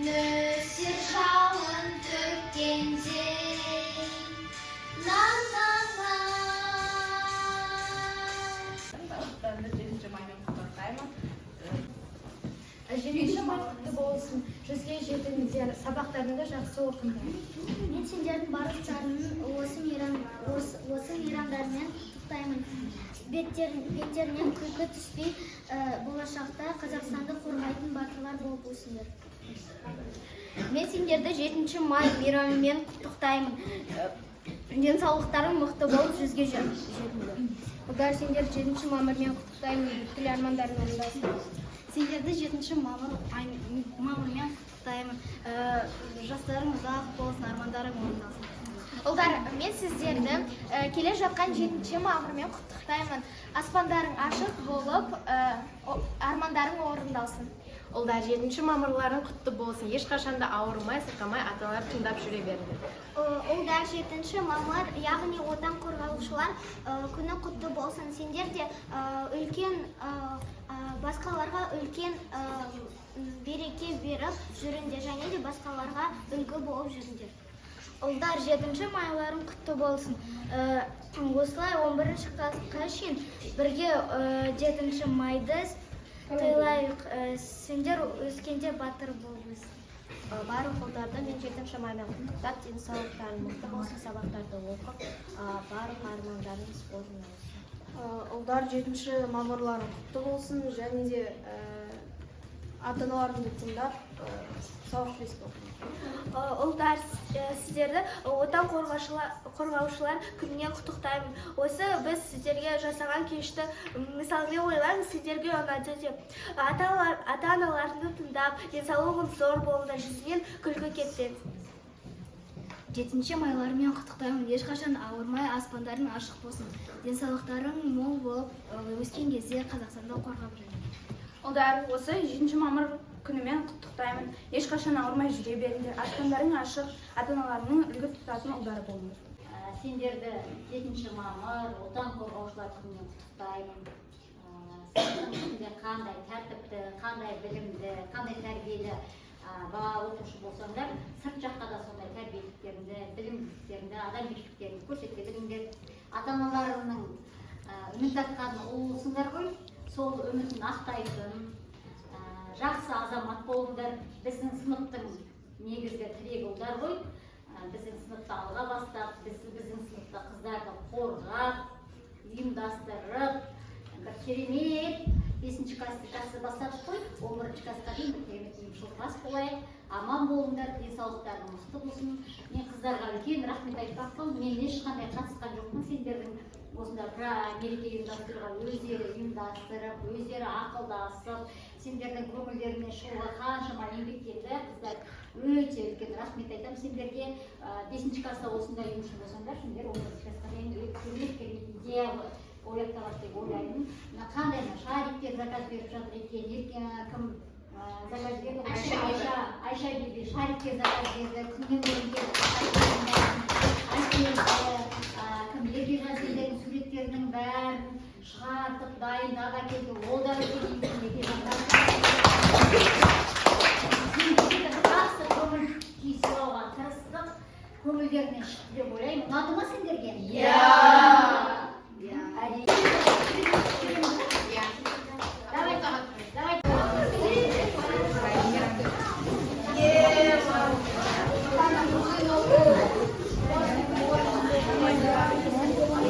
нөсер жауын төккенде Жетінші май құтты болсын, жүзге жетіңіздер, сабақтарыңды жақсы оқыңдар. Мен сендердің барлықтарының осы мейрамдармен құттықтаймын. Беттерінен күлкі түспей, болашақта Қазақстанды қорғайтын батырлар болып өсіңдер. Мен сендерді 7 май мейрамымен құттықтаймын. Денсаулықтарың мықты болып жүзге жетіңдер. Ұлдар, сендер 7 мамырмен құттықтаймын, бүткіл армандарың орындалсын. Сендерді 7 мамырмен құттықтаймын. Жастарың ұзақ болсын, армандарың орындалсын. Ұлдар, мен сіздерді келе жатқан 7 мамырмен құттықтаймын. Аспандарың ашық болып, армандарың орындалсын. Ұлдар, 7 мамырларың құтты болсын. Ешқашанда ауырмай, сырқамай аталар тыңдап жүре беріңдер. Ұлдар, 7 мамыр, яғни отан қорғаушылар күні құтты болсын. Сендер де басқаларға үлкен береке беріп жүріңдер, және де басқаларға үлгі болып жүріңдер. Ұлдар, 7 майларың құтты болсын. Осылай 11 классқа шейін бірге 7 майды тойлайық. Сендер өскенде батыр болыңыз. Барлық ұлдарды мен 7 маймен құттықтап, денсаулықтарың мықты болсын, сабақтарды оқып, барлық армандарыңыз орындалсын. Ұлдар, 7 мамырларың құтты болсын, және де ата-аналарыңды тыңдап, сауық бесік оқыңдар. Ұлдар, сіздерді отан қорғаушылар күніне құттықтаймын. Осы біз сіздерге жасаған кешті мысалмен ойлаңыз, сіздерге ұнады деп. Ата-аналарыңды тыңдап, денсаулығың зор болыңдар, жүзінен күлкі кетпен. 7 майларымен құттықтаймын. Ешқашан ауырмай, аспандарың ашық болсын. Денсаулықтарың мол болып, өскен кезде Қазақстанды қорғап жүріңдер. Ұлдар, осы 7 мамыр күнімен құттықтаймын. Ешқашан ауырмай жүре беріңдер. Аспандарың ашық, ата-аналарының үлгі тұтатын ұлдары болыңдар. Сендерді 7 мамыр отан қорғаушылар күнімен құттықтаймын. Сендер қандай тәртіпті, қандай білімді, қандай тәрбиелі бала оқушы болсаңдар, сырт жаққа да сондай тәрбиеліктеріңді, білімділіктеріңді, адамгершіліктеріңді көрсете біліңдер. Ата-аналарының үміт артқан ұлысыңдар ғой, сол үмітін ақтайтын, жақсы азамат болыңдар. Біздің сыныптың негізгі тірегі ұлдар ғой. Біздің сыныпта алға бастап, біздің сыныпта қыздарды қорғап, ұйымдастырып, бір керемет 5 класты жақсы бастадық қой, 11 класқа дейін бір керемет ұйымшылдас болайық. Аман болыңдар, денсаулықтарың мықты болсын. Мен қыздарға үлкен рахмет айтпақпын. Мен ешқандай қатысқан жоқпын сендердің осында мереке ұйымдастыруға, өздері ұйымдастырып, өздері ақылдасып, сендердің көңілдеріне шығуға қаншама еңбектенді. Қыздар, өте үлкен рахмет айтамын сендерге. 5 класста осындай ұйымшы болсаңдар, сендер 11 класқа дейін керемет идея ойлап табады деп ойлаймын. Қандай шариктер заказ беріп жатыр екен, кім заказ берді? Айша биби шариктер заказ берді, күннен көрінген кім ергежан суреттерінің бәрін шығартып, дайындап әкелді. Ол да жақсы көңіл күй сыйлауға тырыстық, көңілдерінен шықты деп ойлаймын. Ұнады ма сендерге?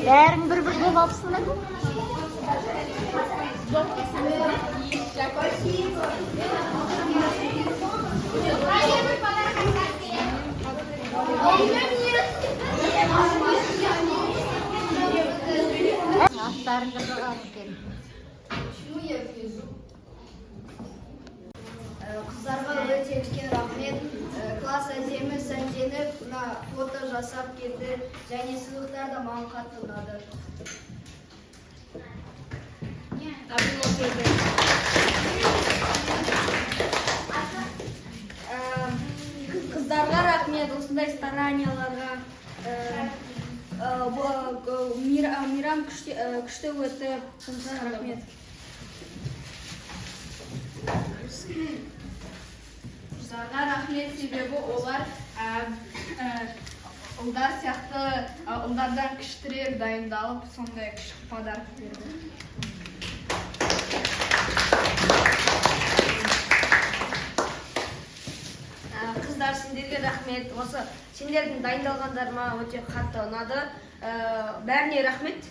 Бәрің бір-бір болып алыпсыңдар ма? Аттарыңды қағады екен. Қыздарға өте үлкен рахмет. Класс әдемі сәнденіп, фото жасап келді, және сыйлықтар да маған қатты ұнады. Қыздарға рахмет, осындай старанияларға. Мейрам күшті өтті. Рахмет. Қыздарға рахмет, себебі олар ұлдар сияқты ұлдардан кішірек дайындалып, сондай күшті подарок берді. Қыздар, сендерге рахмет. Осы сендердің дайындалғандарыма өте қатты ұнады. Бәріне рахмет.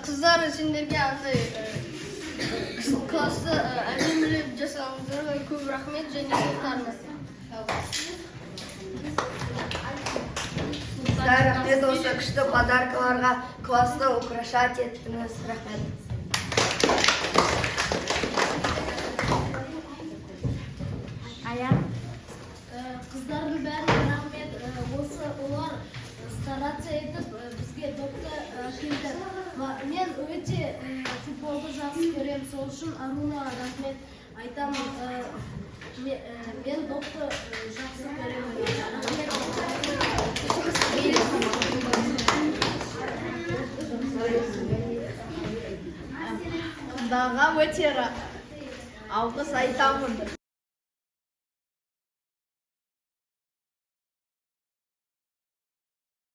Қыздар, сендерге андай класты әдемілеп жасағандарыңызға көп рахмет және сыйлықтарыңыз. Қыздар, рахмет, осы күшті подаркаларға класты украшать еттіңіз. Рахмет. Қыздардың бәріне рахмет. Осы олар стараться етіп бізге допты келді. Мен өте футболды жақсы көремін, сол үшін Арунаға рахмет айтамын. Мен допты жақсы көремін. Қыздарға өте алғыс айтамын.